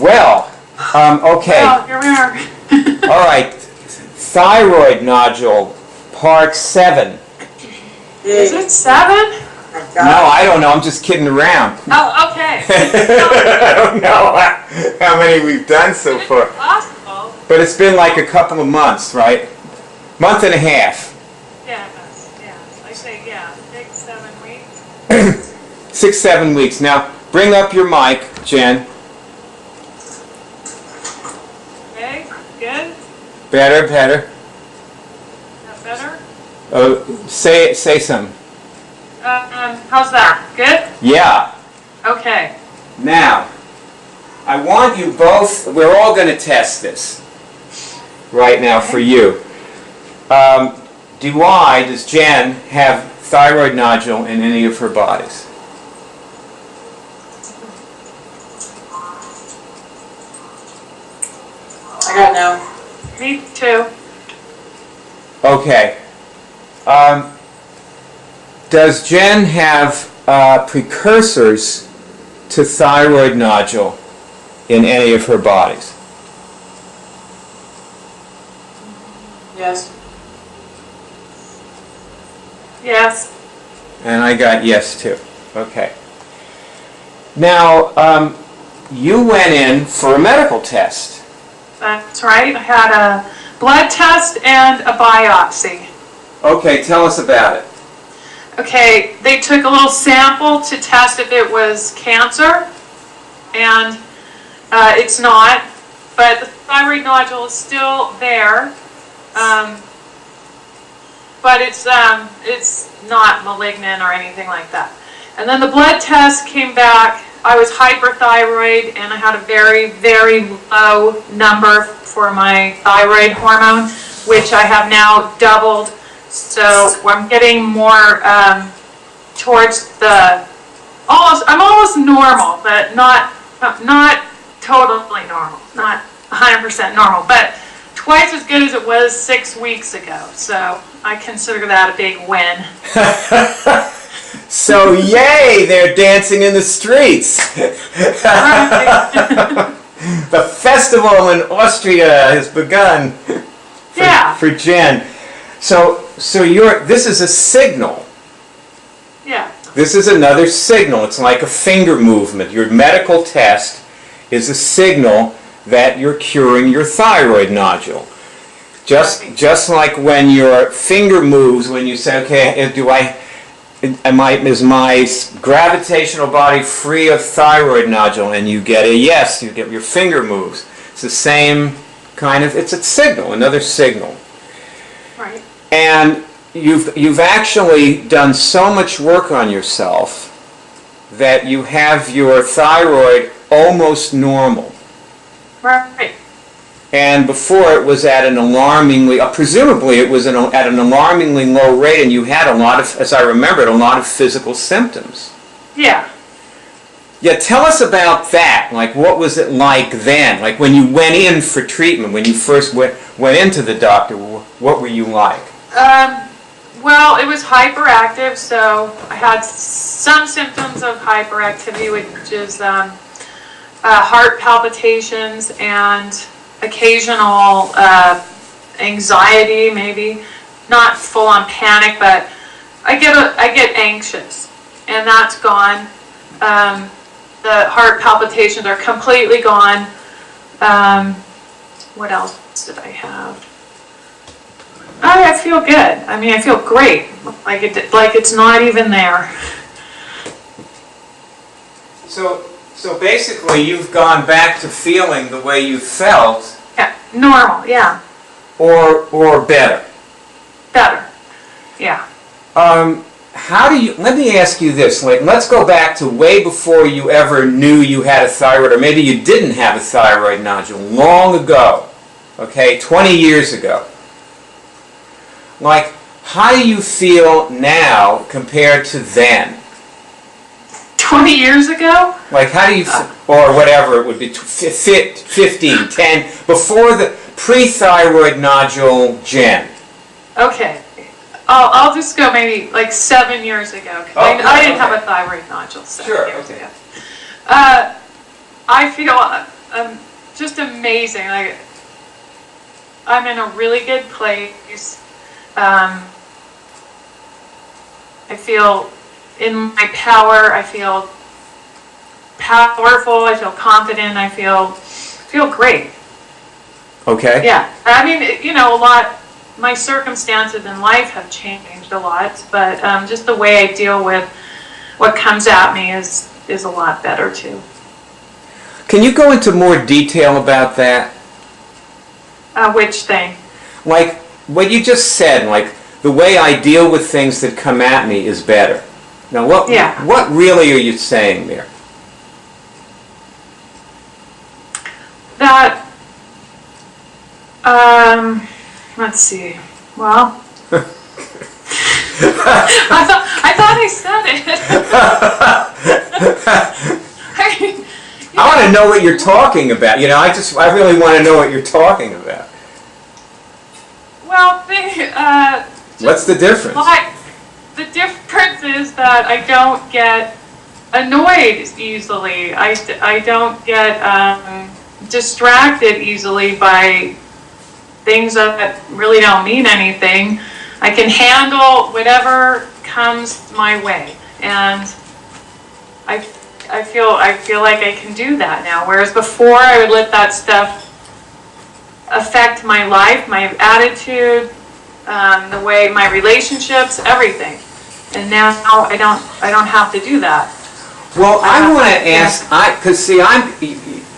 Well, okay. Well, here we are. All right. Thyroid nodule, part 7. Is it 7? No, I don't know. I'm just kidding around. Oh, okay. I don't know how many we've done so far. It's possible. But it's been like a couple of months, right? Month and a half. Yeah, I say, 6, 7 weeks. 6, 7 weeks. Now, bring up your mic, Jen. Okay, good. Better. Is that better? Say some. How's that? Good? Yeah. Okay. Now, I want you both, we're all going to test this right now for you. Does Jen have thyroid nodule in any of her bodies? I got no. Me too. Okay. Does Jen have precursors to thyroid nodule in any of her bodies? Yes. Yes. And I got yes too. Okay. Now, you went in for a medical test. That's right. I had a blood test and a biopsy. Okay, tell us about it. Okay, they took a little sample to test if it was cancer, and it's not, but the thyroid nodule is still there, but it's not malignant or anything like that. And then the blood test came back. I was hyperthyroid, and I had a very, very low number for my thyroid hormone, which I have now doubled. So I'm getting more towards the I'm almost normal, but not totally normal, not 100% normal, but twice as good as it was 6 weeks ago. So I consider that a big win. So yay, they're dancing in the streets. The festival in Austria has begun for Jen. So this is a signal. Yeah. This is another signal. It's like a finger movement. Your medical test is a signal that you're curing your thyroid nodule. Just like when your finger moves when you say, okay, is my gravitational body free of thyroid nodule? And you get a yes, you get your finger moves. It's the same kind of, it's a signal, another signal. Right. And you've actually done so much work on yourself that you have your thyroid almost normal. Right. And before it was at an alarmingly, presumably it was at an alarmingly low rate, and you had a lot of, as I remembered, a lot of physical symptoms. Yeah. Yeah, tell us about that. Like, what was it like then? Like, when you went in for treatment, when you first went into the doctor, what were you like? Well, it was hyperactive, so I had some symptoms of hyperactivity, which is heart palpitations and occasional anxiety, maybe not full-on panic, but I get anxious, and that's gone. The heart palpitations are completely gone. What else did I have? I feel good. I mean, I feel great. Like it's not even there. So basically, you've gone back to feeling the way you felt. Yeah, normal. Yeah. Or better. Better. Yeah. How do you? Let me ask you this. Like, let's go back to way before you ever knew you had a thyroid, or maybe you didn't have a thyroid nodule, long ago. Okay, 20 years ago. Like, how do you feel now compared to then? 20 years ago? Like, how do you, or whatever it would be, 15, 10, before the pre-thyroid nodule Jen? Okay. I'll just go maybe like 7 years ago. Cause I didn't have a thyroid nodule 7 years ago. I feel just amazing. Like, I'm in a really good place. I feel in my power. I feel powerful. I feel confident. I feel great. Okay. Yeah. I mean, you know, a lot. My circumstances in life have changed a lot, but just the way I deal with what comes at me is a lot better too. Can you go into more detail about that? Which thing? Like what you just said, like the way I deal with things that come at me is better. Now, what really are you saying there? That, let's see. Well, I thought I said it. I want to know what you're talking about. You know, I really want to know what you're talking about. Well, what's the difference? The difference is that I don't get annoyed easily. I don't get distracted easily by things that really don't mean anything. I can handle whatever comes my way, and I feel like I can do that now. Whereas before, I would let that stuff affect my life, my attitude, the way my relationships, everything. And now I don't have to do that. Well, I want to ask, because see,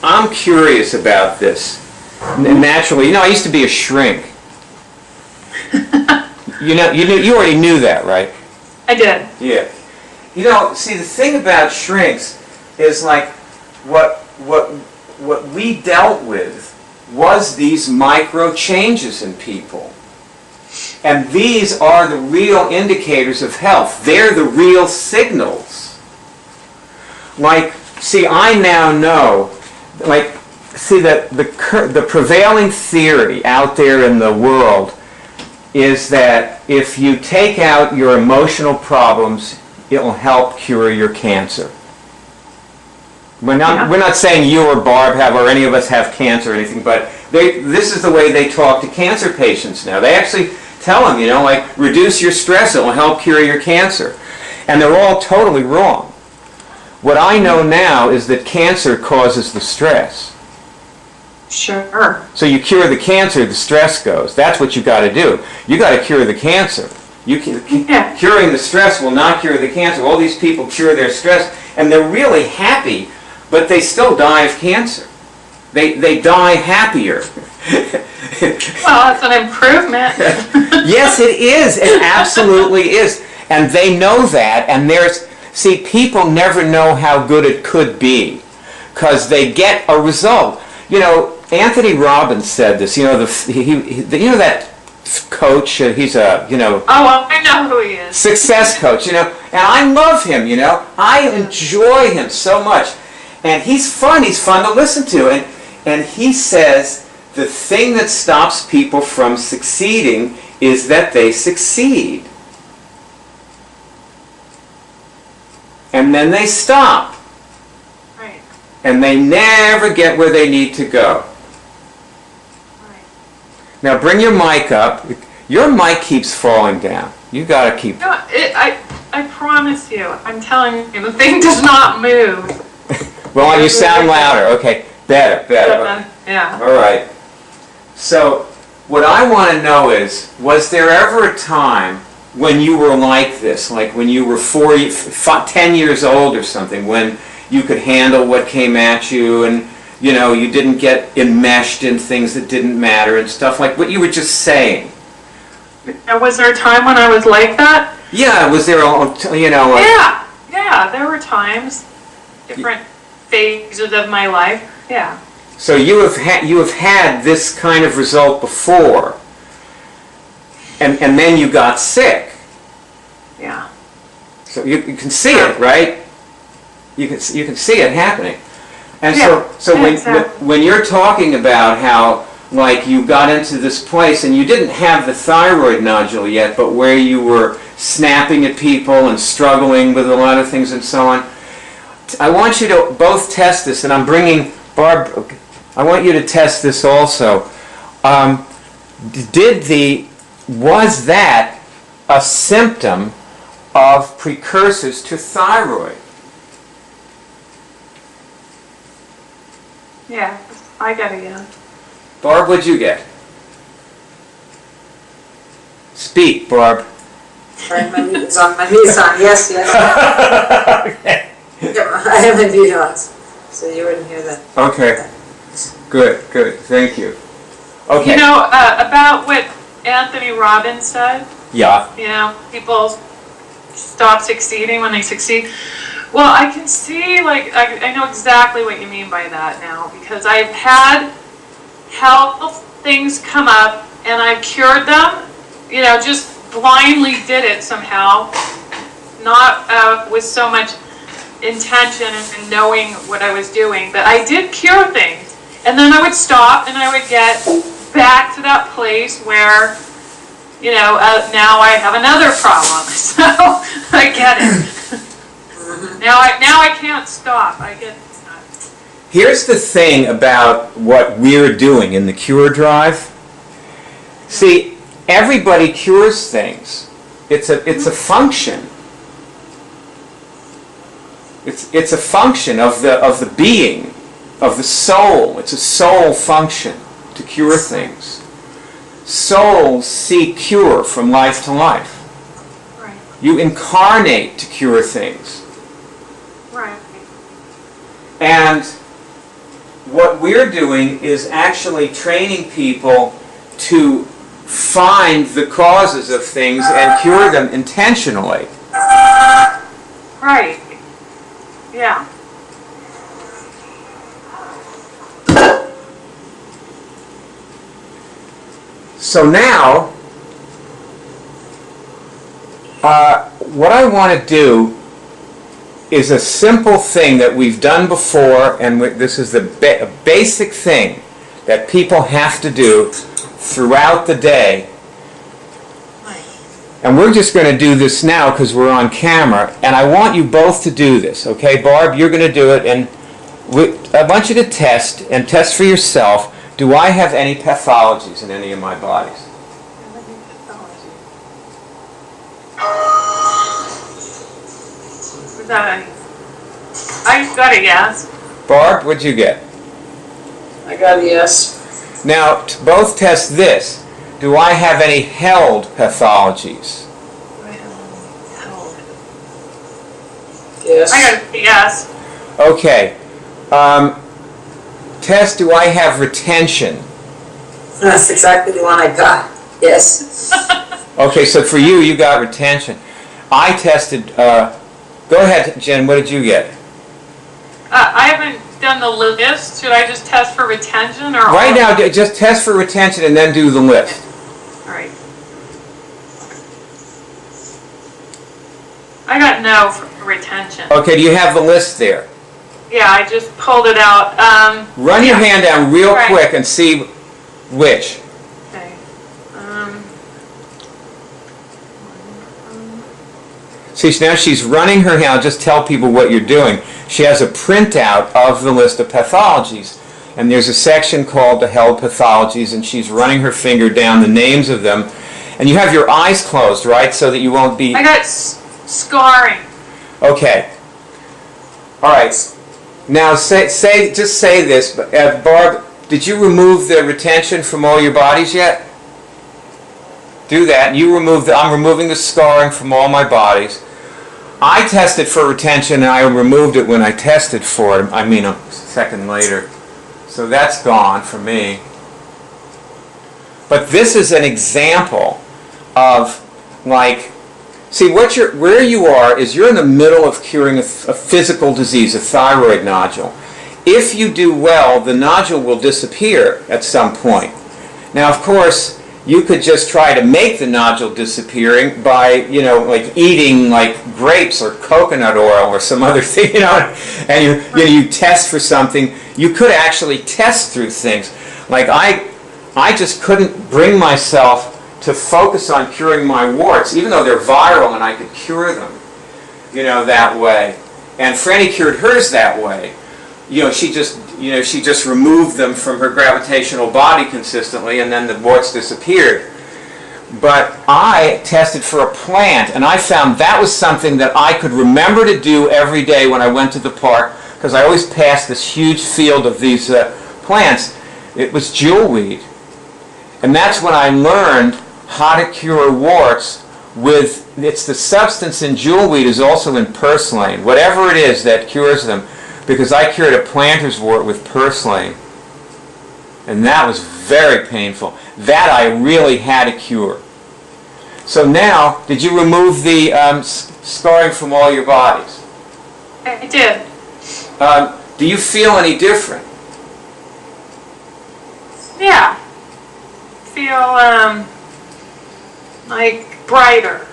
I'm curious about this. Naturally, you know, I used to be a shrink. You already knew that, right? I did. Yeah. You know, see, the thing about shrinks is like what we dealt with was these micro changes in people. And these are the real indicators of health. They're the real signals. Like, see, I now know, like, see that the prevailing theory out there in the world is that if you take out your emotional problems, it will help cure your cancer. We're not saying you or Barb have, or any of us have cancer or anything, but this is the way they talk to cancer patients now. They actually tell them, you know, like, reduce your stress, it will help cure your cancer. And they're all totally wrong. What I know now is that cancer causes the stress. Sure. So you cure the cancer, the stress goes. That's what you got to do. You got to cure the cancer. Curing the stress will not cure the cancer. All these people cure their stress, and they're really happy, but they still die of cancer. They die happier. Well, it's an improvement. Yes, it is. It absolutely is. And they know that, and see, people never know how good it could be, because they get a result. You know, Anthony Robbins said this. You know, you know that coach. He's a Oh, I know who he is. Success coach. You know, and I love him. You know, I enjoy him so much, and he's fun. He's fun to listen to, and he says the thing that stops people from succeeding is that they succeed, and then they stop. And they never get where they need to go. Right. Now bring your mic up. Your mic keeps falling down. You got to keep... No, I promise you, I'm telling you, the thing does not move. Well, you sound louder. Okay, better. Yeah. All right. So what I want to know is, was there ever a time when you were like this, like when you were 10 years old or something, when you could handle what came at you, and you know, you didn't get enmeshed in things that didn't matter and stuff like what you were just saying? Was there a time when I was like that? Yeah, was there Yeah, there were times, different phases of my life. Yeah. So you have had this kind of result before, and then you got sick. Yeah. So you can see it, right? You can see it happening. And when you're talking about how, like, you got into this place and you didn't have the thyroid nodule yet, but where you were snapping at people and struggling with a lot of things and so on, I want you to both test this, and I'm bringing Barb. I want you to test this also. Was that a symptom of precursors to thyroid? Yeah, I got a yes. Barb, what'd you get? Speak, Barb. Right, my mute is on. My mute's on. Yes, yes. Okay. Yep, I have my mute on, so you wouldn't hear that. Okay. Good, good. Thank you. Okay. You know, about what Anthony Robbins said, Yeah. you know, people stop succeeding when they succeed. Well, I can see, like, I know exactly what you mean by that now, because I've had health things come up and I've cured them, you know, just blindly did it somehow, not with so much intention and knowing what I was doing, but I did cure things. And then I would stop and I would get back to that place where, you know, now I have another problem. So I get it. Now I can't stop. I get that. Here's the thing about what we're doing in the cure drive. See, everybody cures things. It's a function. It's a function of the being, of the soul. It's a soul function to cure things. Souls seek cure from life to life. Right. You incarnate to cure things. Right. And what we're doing is actually training people to find the causes of things and cure them intentionally. Right. Yeah. So now, what I want to do is a simple thing that we've done before, and this is the basic thing that people have to do throughout the day. And we're just going to do this now because we're on camera, and I want you both to do this, okay? Barb, you're going to do it, and I want you to test, and test for yourself, do I have any pathologies in any of my bodies? Was that I got a yes. Barb, what'd you get? I got a yes. Now, both test this. Do I have any held pathologies? Yes. I got a yes. Okay. Test, do I have retention? That's exactly the one I got. Yes. Okay, so for you, you got retention. I tested, go ahead, Jen, what did you get? I haven't done the list. Should I just test for retention or? Right now, just test for retention and then do the list. All right. I got no for retention. Okay, do you have the list there? Yeah, I just pulled it out. Run your yeah. hand down real Right. quick and see which. Okay. See, now she's running her hand. I'll just tell people what you're doing. She has a printout of the list of pathologies. And there's a section called the held pathologies, and she's running her finger down the names of them. And you have your eyes closed, right, so that you won't be... I got scarring. Okay. All right. Now, just say this. Barb, did you remove the retention from all your bodies yet? Do that. You remove I'm removing the scarring from all my bodies. I tested for retention, and I removed it when I tested for it. I mean, a second later. So that's gone for me. But this is an example of, like, see, where you are is you're in the middle of curing a physical disease, a thyroid nodule. If you do well, the nodule will disappear at some point. Now, of course, you could just try to make the nodule disappearing by, you know, like eating like grapes or coconut oil or some other thing, you know, and you test for something. You could actually test through things. Like I just couldn't bring myself to focus on curing my warts, even though they're viral and I could cure them, you know, that way. And Franny cured hers that way. You know, she just, she just removed them from her gravitational body consistently, and then the warts disappeared. But I tested for a plant, and I found that was something that I could remember to do every day when I went to the park, because I always passed this huge field of these plants. It was jewelweed. And that's when I learned how to cure warts with, it's the substance in jewelweed is also in purslane, whatever it is that cures them, because I cured a planter's wart with purslane. And that was very painful. That I really had a cure. So now, did you remove the scarring from all your bodies? I did. Do you feel any different? Yeah. Feel like brighter.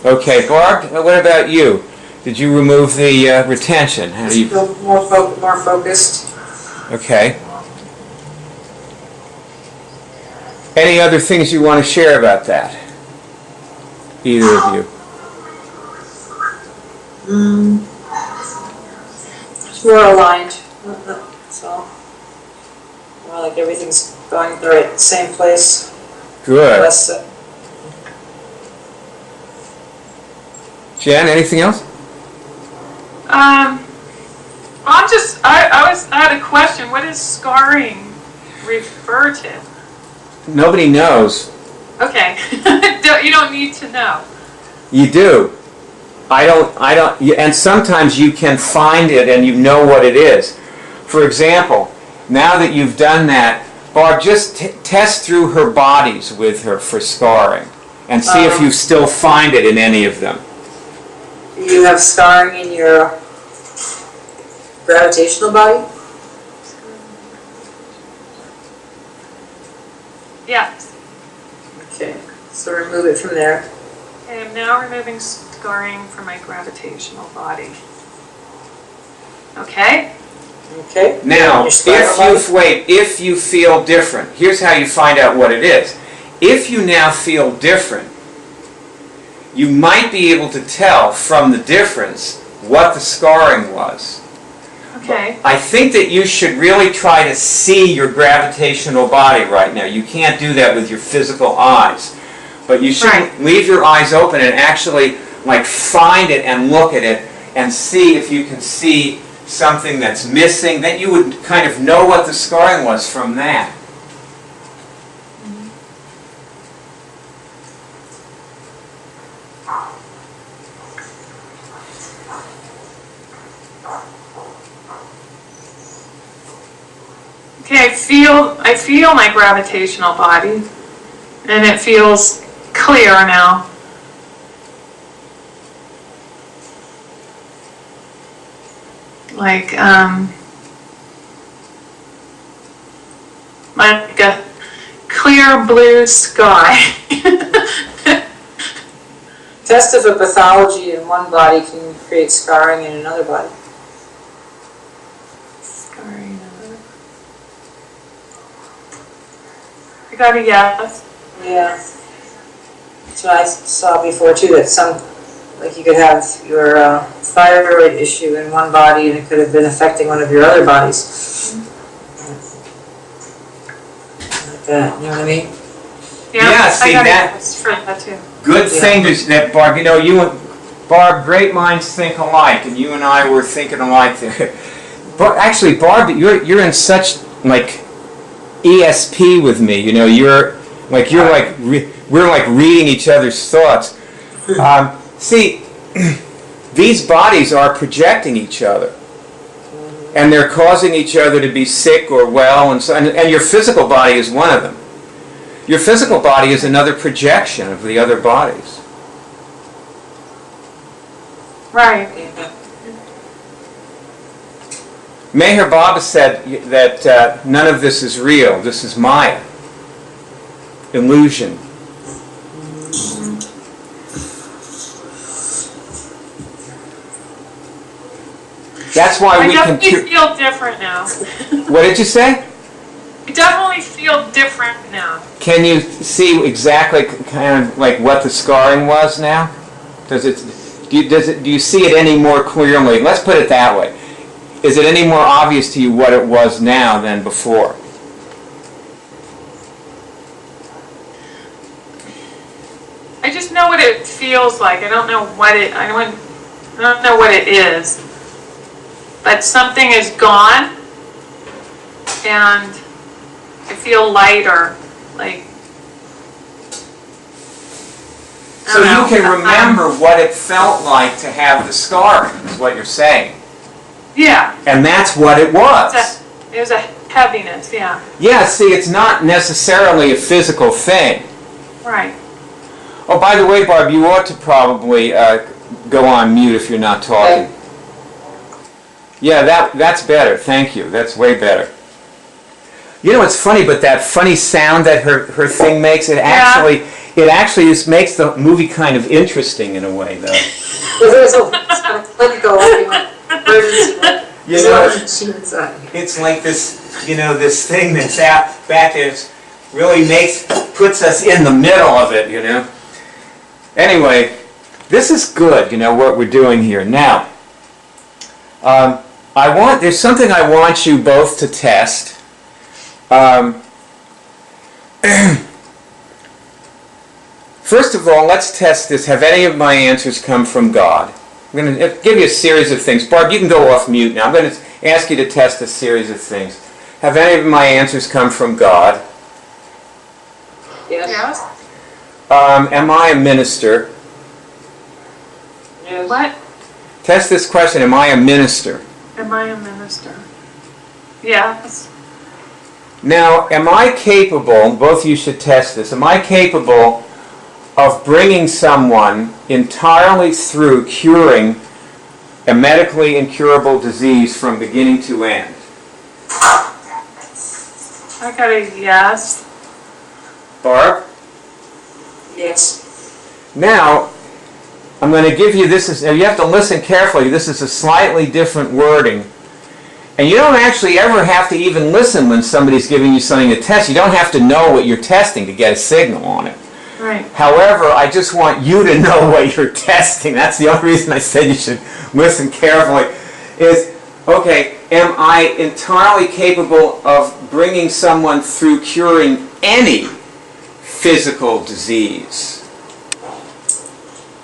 Okay, Barb, what about you? Did you remove the retention? How do you feel more focused? Okay. Any other things you want to share about that? Either of you? It's more aligned. So, more like everything's going the right same place. Good. Less, Jen, anything else? I had a question. What does scarring refer to? Nobody knows. Okay. You don't need to know. You do. I don't, and sometimes you can find it and you know what it is. For example, now that you've done that, Barb, just test through her bodies with her for scarring and see if you still find it in any of them. You have scarring in your gravitational body? Yes. Okay, so remove it from there. I am now removing scarring from my gravitational body. Okay? Okay. Now, if you feel different, here's how you find out what it is. If you now feel different, you might be able to tell from the difference what the scarring was. Okay. I think that you should really try to see your gravitational body right now. You can't do that with your physical eyes. But you should leave your eyes open and actually find it and look at it and see if you can see something that's missing. Then you would kind of know what the scarring was from that. Okay, I feel my gravitational body, and it feels clear now. Like a clear blue sky. Test if a pathology in one body can create scarring in another body. Scarring. I got a yes. Yeah. That's what I saw before too, that you could have your thyroid issue in one body and it could have been affecting one of your other bodies. Like that, you know what I mean? Yeah, see, I got a yes for that too. Good thing that, Barb, you and Barb, great minds think alike, and you and I were thinking alike there. But actually, Barb, you're in such ESP with me. We're reading each other's thoughts. See, these bodies are projecting each other, and they're causing each other to be sick or well, and your physical body is one of them. Your physical body is another projection of the other bodies. Right. Meher Baba said that none of this is real. This is Maya. Illusion. That's why we can... I definitely feel different now. What did you say? I definitely feel different now. Can you see exactly kind of what the scarring was now? Do you see it any more clearly? Let's put it that way. is it any more obvious to you what it was now than before? I just know what it feels like. I don't know what it. I don't know what it is. But something is gone, and I feel lighter. Like. So you can remember what it felt like to have the scarring, is what you're saying. Yeah. And that's what it was. It was a heaviness, yeah. Yeah, see, it's not necessarily a physical thing. Right. Oh, by the way, Barb, you ought to probably go on mute if you're not talking. Yeah, that's better. Thank you. That's way better. You know, it's funny, but that funny sound that her thing makes, it actually just makes the movie kind of interesting in a way, though. There's a clinical emergency. You know, it's like this, you know, this thing that's out back there really puts us in the middle of it, you know. Anyway, this is good, you know, what we're doing here. Now, there's something I want you both to test. First of all, let's test this. Have any of my answers come from God? I'm going to give you a series of things. Barb, you can go off mute now. I'm going to ask you to test a series of things. Have any of my answers come from God? Yes. Am I a minister? Yes. What? Test this question. Am I a minister? Am I a minister? Yes. Now, am I capable, both of you should test this, am I capable of bringing someone entirely through curing a medically incurable disease from beginning to end? I got a yes. Barb? Yes. Now, I'm going to give you you have to listen carefully. This is a slightly different wording. And you don't actually ever have to even listen when somebody's giving you something to test. You don't have to know what you're testing to get a signal on it. Right. However, I just want you to know what you're testing. That's the only reason I said you should listen carefully. Okay, am I entirely capable of bringing someone through curing any physical disease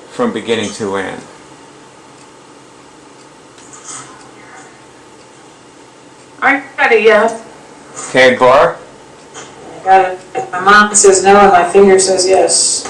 from beginning to end? I got a yes. Okay, Barb? I got it. My mom says no and my finger says yes.